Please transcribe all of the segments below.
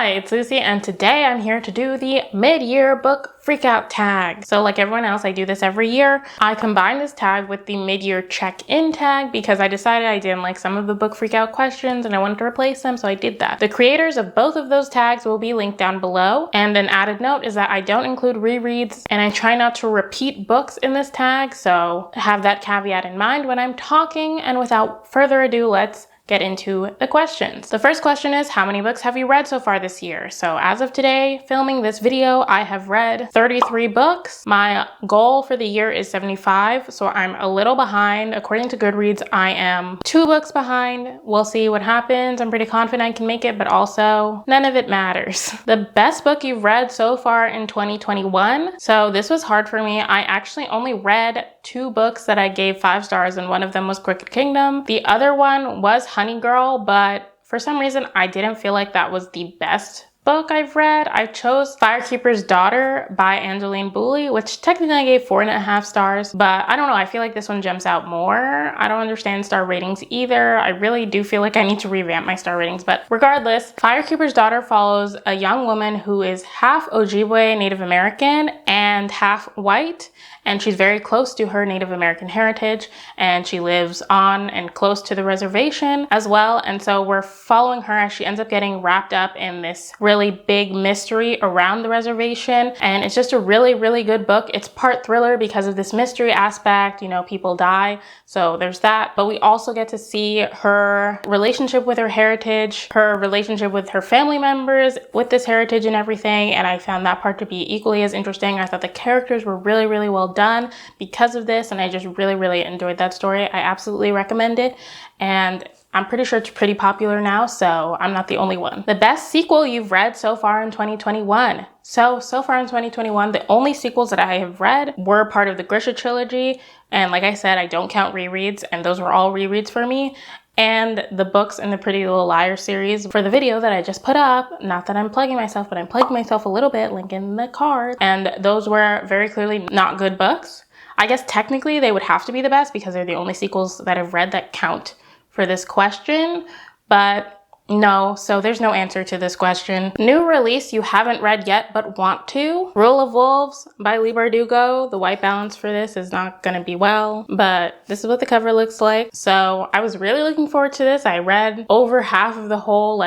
Hi, it's Lucy, and today I'm here to do the mid-year book freakout tag. So like everyone else, I do this every year. I combine this tag with the mid-year check-in tag because I decided I didn't like some of the book freakout questions and I wanted to replace them, so I did that. The creators of both of those tags will be linked down below. And an added note is that I don't include rereads and I try not to repeat books in this tag, so have that caveat in mind when I'm talking. And without further ado, let's get into the questions. The first question is, how many books have you read so far this year? So as of today, filming this video, I have read 33 books. My goal for the year is 75, so I'm a little behind. According to Goodreads, I am 2 books behind. We'll see what happens. I'm pretty confident I can make it, but also none of it matters. The best book you've read so far in 2021. So this was hard for me. I actually only read 2 books that I gave 5 stars, and one of them was Crooked Kingdom. The other one was Honey Girl, but for some reason I didn't feel like that was the best book I've read. I chose Firekeeper's Daughter by Angeline Boulley, which technically I gave 4.5 stars, but I don't know, I feel like this one jumps out more. I don't understand star ratings either. I really do feel like I need to revamp my star ratings, but regardless, Firekeeper's Daughter follows a young woman who is half Ojibwe Native American and half white, and she's very close to her Native American heritage, and she lives on and close to the reservation as well. And so we're following her as she ends up getting wrapped up in this really big mystery around the reservation. And it's just a really, really good book. It's part thriller because of this mystery aspect, you know, people die, so there's that. But we also get to see her relationship with her heritage, her relationship with her family members, with this heritage and everything. And I found that part to be equally as interesting. I thought the characters were really, really well done because of this, and I just really, really enjoyed that story. I absolutely recommend it, and I'm pretty sure it's pretty popular now, so I'm not the only one. The best sequel you've read so far in 2021. So far in 2021, the only sequels that I have read were part of the Grisha trilogy, and like I said, I don't count rereads, and those were all rereads for me. And the books in the Pretty Little Liars series for the video that I just put up. Not that I'm plugging myself, but I'm plugging myself a little bit, link in the card. And those were very clearly not good books. I guess technically they would have to be the best because they're the only sequels that I've read that count for this question, but no, so there's no answer to this question. New release you haven't read yet but want to. Rule of Wolves by Leigh Bardugo. The white balance for this is not gonna be well, but this is what the cover looks like. So I was really looking forward to this. I read over half of the whole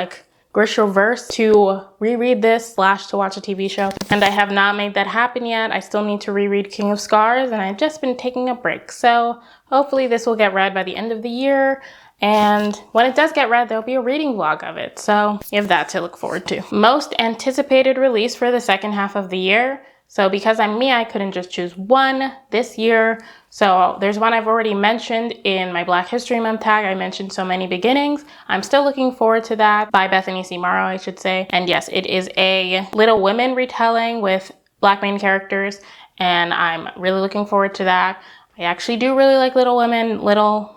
Grisha-verse to reread this / to watch a TV show, and I have not made that happen yet. I still need to reread King of Scars, and I've just been taking a break. So hopefully this will get read by the end of the year. And when it does get read, there'll be a reading vlog of it. So you have that to look forward to. Most anticipated release for the second half of the year. So because I'm me, I couldn't just choose one this year. So there's one I've already mentioned in my Black History Month tag. I mentioned So Many Beginnings. I'm still looking forward to that, by Bethany C. Morrow, I should say. And yes, it is a Little Women retelling with Black main characters, and I'm really looking forward to that. I actually do really like Little Women,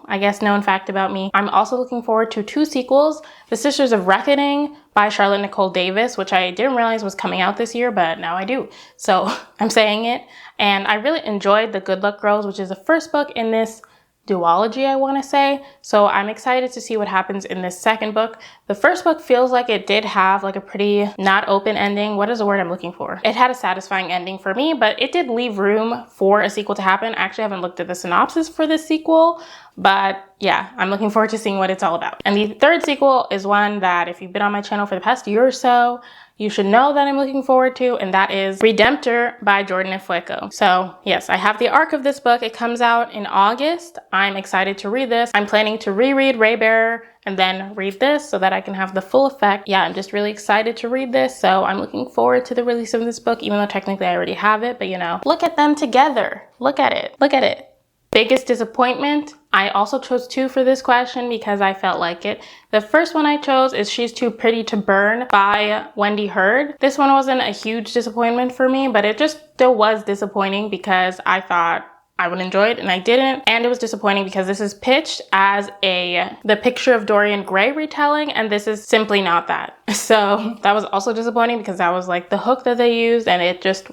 I guess, known fact about me. I'm also looking forward to 2 sequels. The Sisters of Reckoning by Charlotte Nicole Davis, which I didn't realize was coming out this year, but now I do. So I'm saying it. And I really enjoyed The Good Luck Girls, which is the first book in this duology, I want to say. So I'm excited to see what happens in this second book. The first book feels like it did have a pretty not open ending. What is the word I'm looking for? It had a satisfying ending for me, but it did leave room for a sequel to happen. I actually haven't looked at the synopsis for this sequel, but yeah, I'm looking forward to seeing what it's all about. And the third sequel is one that if you've been on my channel for the past year or so, you should know that I'm looking forward to, and that is Redemptor by Jordan Ifueko. So yes, I have the arc of this book. It comes out in August. I'm excited to read this. I'm planning to reread Raybearer and then read this so that I can have the full effect. Yeah, I'm just really excited to read this. So I'm looking forward to the release of this book, even though technically I already have it, but you know, look at them together. Look at it. Look at it. Biggest disappointment? I also chose 2 for this question because I felt like it. The first one I chose is She's Too Pretty to Burn by Wendy Hurd. This one wasn't a huge disappointment for me, but it just still was disappointing because I thought I would enjoy it and I didn't. And it was disappointing because this is pitched as the Picture of Dorian Gray retelling, and this is simply not that. So that was also disappointing because that was the hook that they used, and it just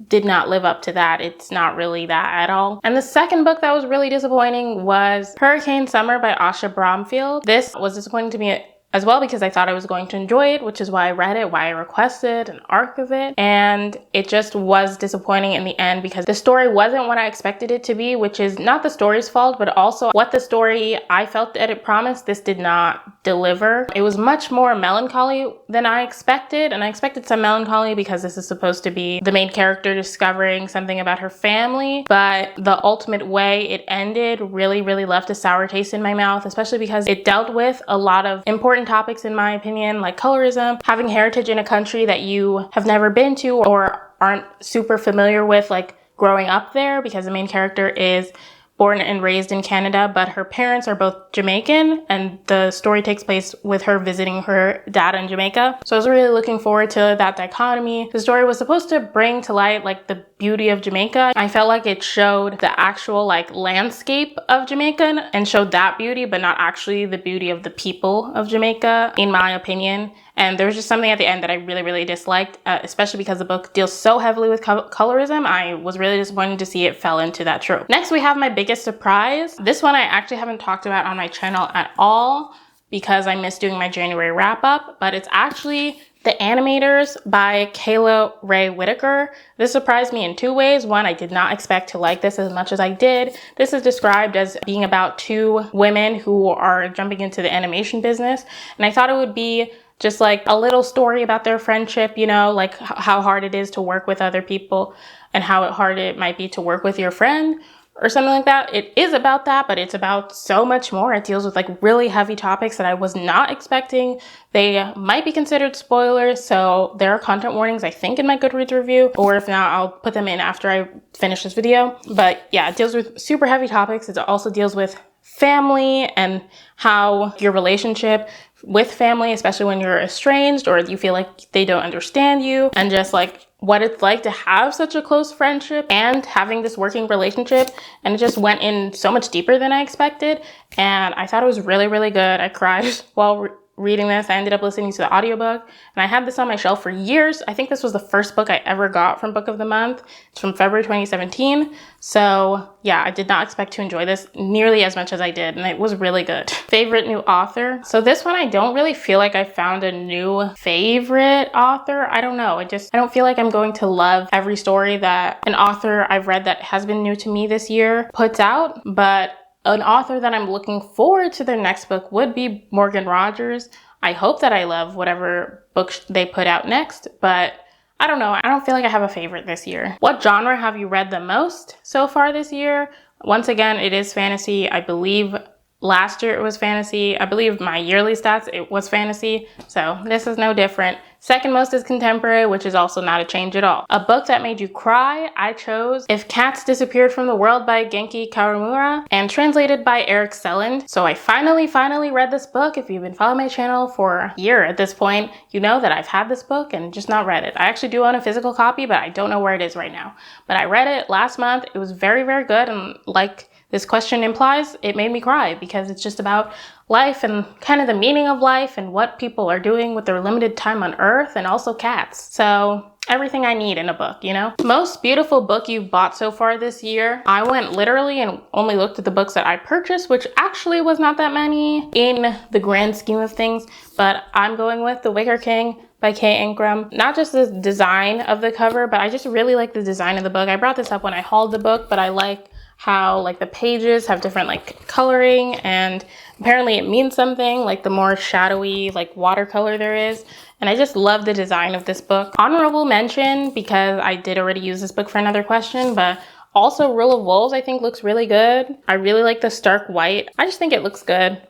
did not live up to that. It's not really that at all. And the second book that was really disappointing was Hurricane Summer by Asha Bromfield. This was disappointing to me as well because I thought I was going to enjoy it, which is why I read it, why I requested an arc of it. And it just was disappointing in the end because the story wasn't what I expected it to be, which is not the story's fault, but also what the story I felt that it promised, this did not deliver. It was much more melancholy than I expected, and I expected some melancholy because this is supposed to be the main character discovering something about her family, but the ultimate way it ended really left a sour taste in my mouth, especially because it dealt with a lot of important topics in my opinion, like colorism, having heritage in a country that you have never been to or aren't super familiar with, like growing up there, because the main character is born and raised in Canada, but her parents are both Jamaican, and the story takes place with her visiting her dad in Jamaica. So I was really looking forward to that dichotomy. The story was supposed to bring to light like the beauty of Jamaica. I felt like it showed the actual like landscape of Jamaica and showed that beauty, but not actually the beauty of the people of Jamaica, in my opinion. And there was just something at the end that I really disliked, especially because the book deals so heavily with colorism. I was really disappointed to see it fell into that trope. Next, we have my biggest surprise. This one I actually haven't talked about on my channel at all because I missed doing my January wrap up, but it's actually The Animators by Kayla Ray Whitaker. This surprised me in two ways. One, I did not expect to like this as much as I did. This is described as being about two women who are jumping into the animation business, and I thought it would be just like a little story about their friendship, you know, like how hard it is to work with other people and how hard it might be to work with your friend or something like that. It is about that, but it's about so much more. It deals with like really heavy topics that I was not expecting. They might be considered spoilers, so there are content warnings, I think, in my Goodreads review, or if not, I'll put them in after I finish this video. But yeah, it deals with super heavy topics. It also deals with family and how your relationship with family, especially when you're estranged or you feel like they don't understand you, and just like what it's like to have such a close friendship and having this working relationship. And it just went in so much deeper than I expected, and I thought it was really good. I cried while reading this. I ended up listening to the audiobook, and I had this on my shelf for years. I think this was the first book I ever got from Book of the Month. It's from February 2017. So yeah, I did not expect to enjoy this nearly as much as I did, and it was really good. Favorite new author. So this one, I don't really feel like I found a new favorite author. I don't know. I don't feel like I'm going to love every story that an author I've read that has been new to me this year puts out, but an author that I'm looking forward to their next book would be Morgan Rogers. I hope that I love whatever book they put out next, but I don't know. I don't feel like I have a favorite this year. What genre have you read the most so far this year? Once again, it is fantasy. I believe last year it was fantasy. I believe my yearly stats, it was fantasy. So this is no different. Second most is contemporary, which is also not a change at all. A book that made you cry, I chose If Cats Disappeared from the World by Genki Kawamura and translated by Eric Selland. So I finally read this book. If you've been following my channel for a year at this point, you know that I've had this book and just not read it. I actually do own a physical copy, but I don't know where it is right now. But I read it last month. It was very good, and like this question implies, it made me cry because it's just about life and kind of the meaning of life and what people are doing with their limited time on earth, and also cats. So everything I need in a book, you know? Most beautiful book you've bought so far this year. I went literally and only looked at the books that I purchased, which actually was not that many in the grand scheme of things, but I'm going with The Wicker King by Kay Ingram. Not just the design of the cover, but I just really like the design of the book. I brought this up when I hauled the book, but I like how like the pages have different like coloring, and apparently it means something, like the more shadowy like watercolor there is. And I just love the design of this book. Honorable mention, because I did already use this book for another question, but also Rule of Wolves I think looks really good. I really like the stark white. I just think it looks good.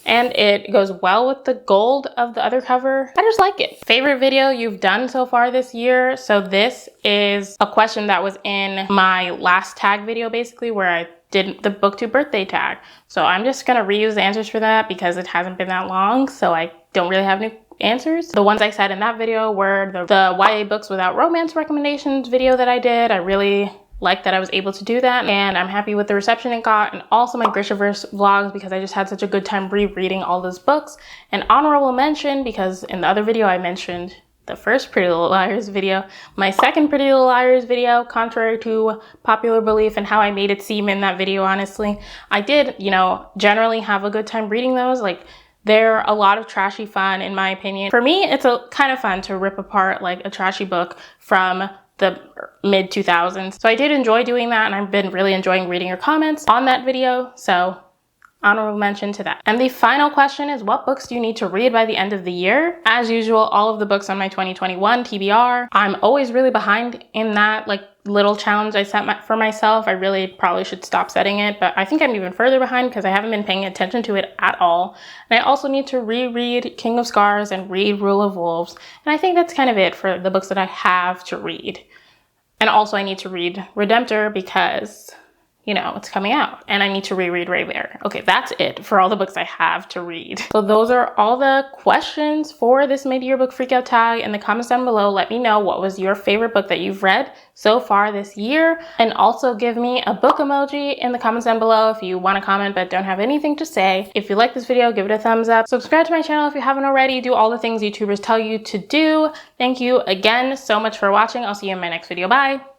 And it goes well with the gold of the other cover. I just like it. Favorite video you've done so far this year? So this is a question that was in my last tag video, basically, where I did the booktube birthday tag. So I'm just gonna reuse the answers for that because it hasn't been that long, so I don't really have new answers. The ones I said in that video were the YA books without romance recommendations video that I did. I really like that I was able to do that, and I'm happy with the reception it got, and also my Grishaverse vlogs because I just had such a good time rereading all those books. And honorable mention, because in the other video I mentioned the first Pretty Little Liars video, my second Pretty Little Liars video, contrary to popular belief and how I made it seem in that video, honestly, I did, you know, generally have a good time reading those. Like, They're a lot of trashy fun, in my opinion. For me, it's a kind of fun to rip apart like a trashy book from the mid 2000s. So I did enjoy doing that, and I've been really enjoying reading your comments on that video. So honorable mention to that. And the final question is, what books do you need to read by the end of the year? As usual, all of the books on my 2021 TBR. I'm always really behind in that like little challenge I set for myself. I really probably should stop setting it, but I think I'm even further behind because I haven't been paying attention to it at all. And I also need to reread King of Scars and read Rule of Wolves. And I think that's kind of it for the books that I have to read. And also I need to read Redemptor because, you know, it's coming out, and I need to reread Ray Bear. Okay, that's it for all the books I have to read. So those are all the questions for this mid-year book freakout tag. In the comments down below, let me know what was your favorite book that you've read so far this year, and also give me a book emoji in the comments down below if you want to comment but don't have anything to say. If you like this video, give it a thumbs up. Subscribe to my channel if you haven't already. Do all the things YouTubers tell you to do. Thank you again so much for watching. I'll see you in my next video. Bye!